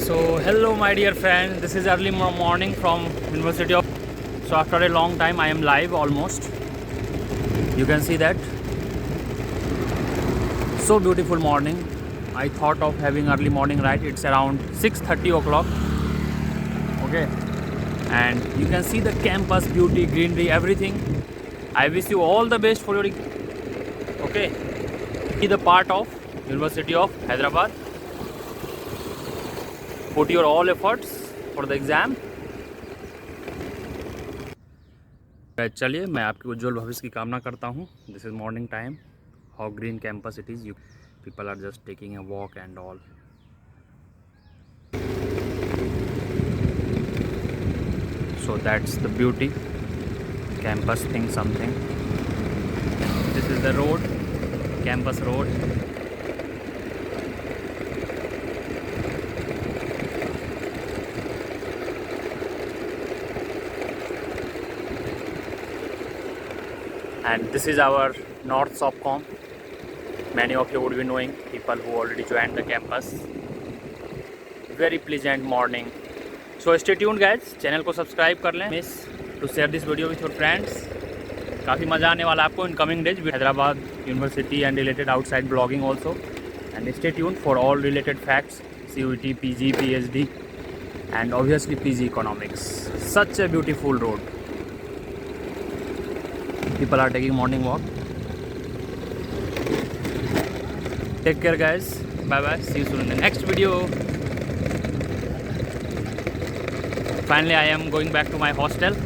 So hello my dear friends, this is early morning from University of. So after a long time I am live almost. You can see that. So beautiful morning. I thought of having early morning ride. It's around 6:30 o'clock. Okay. And you can see the campus, beauty, greenery, everything. I wish you all the best for your. Okay. Be the part of University of Hyderabad. Put your all efforts for the exam. चलिए मैं आपके उज्जवल भविष्य की कामना करता हूँ. This is morning time. How green campus it is. You people are just taking a walk and all. So that's the beauty. Campus thing something. This is the road. Campus road. And this is our North Sopcom. Many of you would be knowing, people who already joined the campus. Very pleasant morning. So stay tuned guys. Channel को subscribe कर लें. Miss to share this video with your friends. काफ़ी मज़ा आने वाला आपको in coming days with Hyderabad University and related outside blogging also. And stay tuned for all related facts. CUET, PG, PhD and obviously PG Economics. Such a beautiful road. People are taking morning walk. Take care guys. Bye bye. See you soon in the next video. Finally I am going back to my hostel.